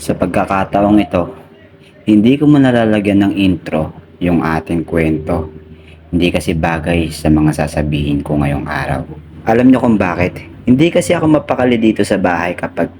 Sa pagkakataong ito, hindi ko man nalalagyan ng intro yung ating kwento. Hindi kasi bagay sa mga sasabihin ko ngayong araw. Alam niyo kung bakit? Hindi kasi ako mapakali dito sa bahay kapag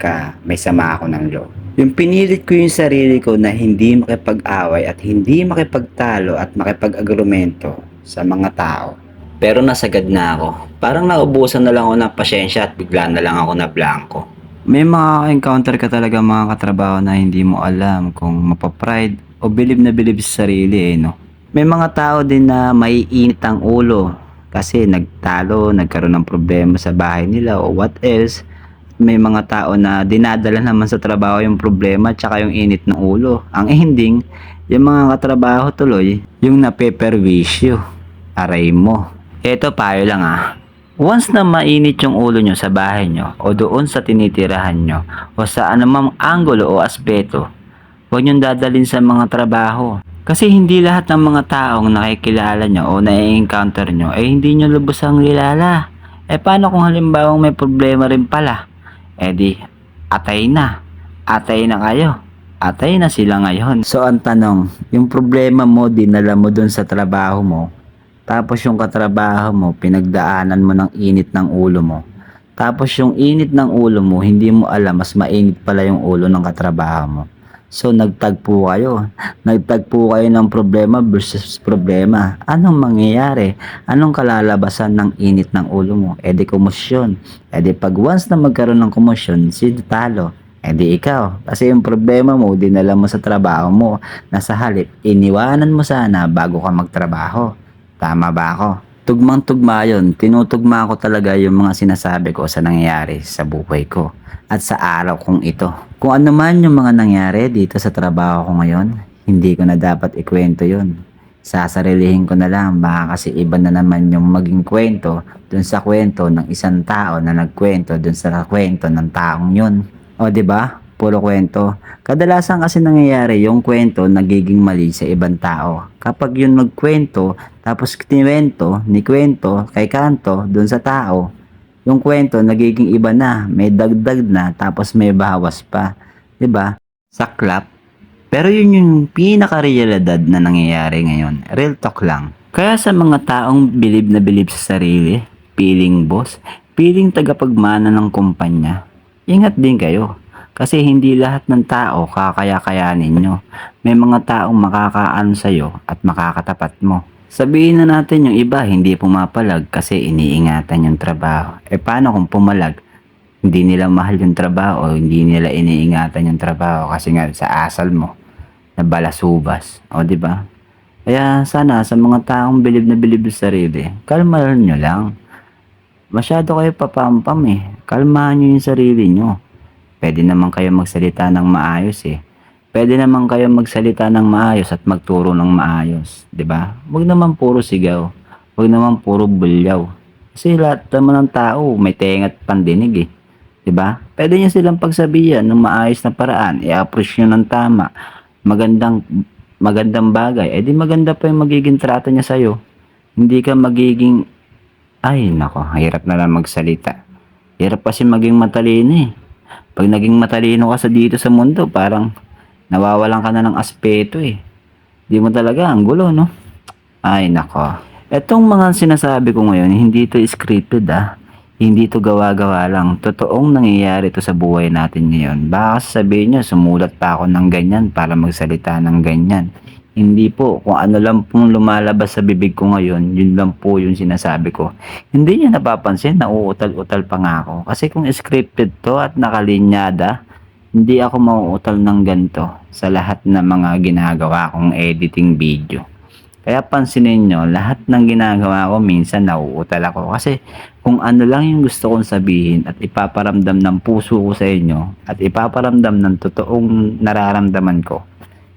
may sama ako ng loob. Yung pinilit ko yung sarili ko na hindi makipag-away at hindi makipagtalo at makipag-agrumento sa mga tao. Pero nasagad na ako. Parang naubusan na lang ako ng pasyensya at bigla na lang ako na blanco. May mga encounter ka talaga mga katrabaho na hindi mo alam kung mapapride o bilib na bilib sa sarili no? May mga tao din na may init ang ulo kasi nagtalo, nagkaroon ng problema sa bahay nila o what else. May mga tao na dinadala naman sa trabaho yung problema at saka yung init ng ulo. Ang ending, yung mga katrabaho tuloy, yung napeperwisyo. Aray mo. Eto payo lang Once na mainit yung ulo nyo sa bahay nyo o doon sa tinitirahan nyo o sa anumang anggulo o aspeto, huwag nyo dadalhin sa mga trabaho. Kasi hindi lahat ng mga taong nakikilala nyo o na-encounter nyo ay hindi nyo lubusang kilala. Paano kung halimbawang may problema rin pala? Di, atay na. Atay na kayo. Atay na sila ngayon. So ang tanong, yung problema mo dinala mo dun sa trabaho mo, tapos yung katrabaho mo, pinagdaanan mo ng init ng ulo mo. Tapos yung init ng ulo mo, hindi mo alam, mas mainit pala yung ulo ng katrabaho mo. So nagtagpo kayo. Nagtagpo kayo ng problema versus problema. Anong mangyayari? Anong kalalabasan ng init ng ulo mo? Di komosyon. Di pag once na magkaroon ng komosyon, sino talo? Di ikaw. Kasi yung problema mo, dinala mo sa trabaho mo. Nasa halip, iniwanan mo sana bago ka magtrabaho. Tama ba ako? Tugmang-tugma yun. Tinutugma ko talaga yung mga sinasabi ko sa nangyayari sa buhay ko at sa araw kong ito. Kung ano man yung mga nangyari dito sa trabaho ko ngayon, hindi ko na dapat ikwento yun. Sasarilihin ko na lang, baka kasi iba na naman yung maging kwento dun sa kwento ng isang tao na nagkwento dun sa kwento ng taong yun. O 'di ba? Puro kwento. Kadalasan kasi nangyayari yung kwento nagiging mali sa ibang tao. Kapag yun nagkwento, tapos ni kwento kay kanto dun sa tao, yung kwento nagiging iba na, may dagdag na, tapos may bawas pa. 'Di ba? Saklap. Pero yun yung pinaka-realidad na nangyayari ngayon. Real talk lang. Kaya sa mga taong bilib na bilib sa sarili, piling boss, piling tagapagmana ng kumpanya, ingat din kayo. Kasi hindi lahat ng tao kakaya-kayanin nyo. May mga taong makakaano sa'yo at makakatapat mo. Sabihin na natin yung iba hindi pumapalag kasi iniingatan yung trabaho. Paano kung pumalag? Hindi nila mahal yung trabaho o hindi nila iniingatan yung trabaho kasi nga sa asal mo na balasubas. O di ba? Kaya sana sa mga taong bilib na bilib sa sarili, kalmahan nyo lang. Masyado kayo papampam Kalmahan nyo yung sarili nyo. Pwede naman kayo magsalita ng maayos Pwede naman kayo magsalita ng maayos at magturo ng maayos, 'di ba? Huwag naman puro sigaw. Huwag naman puro bulyaw. Kasi lahat naman ng tao may tenga at pandinig 'di ba? Pwede niyo silang pagsabihan ng maayos na paraan, i-approach niyo ng tama. Magandang magandang bagay, di maganda pa yung magiging trato niya sa iyo. Hindi ka magiging ay nako, hirap na lang magsalita. Hirap kasi maging matalino Pag naging matalino ka sa dito sa mundo, parang nawawalan ka na ng aspeto Di mo talaga, ang gulo, no? Ay, nako. Etong mga sinasabi ko ngayon, hindi to scripted Hindi to gawa-gawa lang. Totoong nangyayari to sa buhay natin ngayon. Baka sabihin nyo, sumulat pa ako ng ganyan para magsalita ng ganyan. Hindi po, kung ano lang pong lumalabas sa bibig ko ngayon, yun lang po yung sinasabi ko. Hindi niya napapansin na uutal-utal pa nga ako. Kasi kung scripted to at nakalinyada, hindi ako mauutal ng ganito sa lahat ng mga ginagawa kong editing video. Kaya pansinin nyo, lahat ng ginagawa ko minsan nauutal ako. Kasi kung ano lang yung gusto kong sabihin at ipaparamdam ng puso ko sa inyo at ipaparamdam ng totoong nararamdaman ko,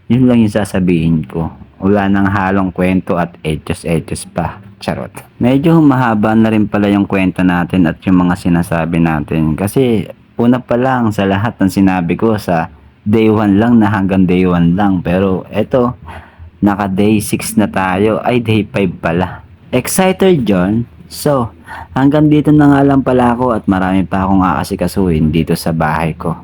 yun lang yung sasabihin ko. Wala nang halong kwento at etos-etos pa. Charot. Medyo mahaba na rin pala yung kwento natin at yung mga sinasabi natin. Kasi una pa lang sa lahat ng sinabi ko sa day 1 lang na hanggang day 1 lang. Pero eto, naka day 6 na tayo. Ay, day 5 pala. Excited, John? So, hanggang dito na nga lang pala ako at marami pa akong aasikasuhin dito sa bahay ko.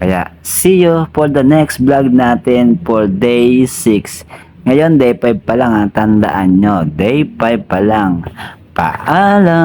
Kaya, see you for the next vlog natin for day 6. Ngayon, day 5 pa lang ha. Tandaan nyo, day 5 pa lang. Paalam!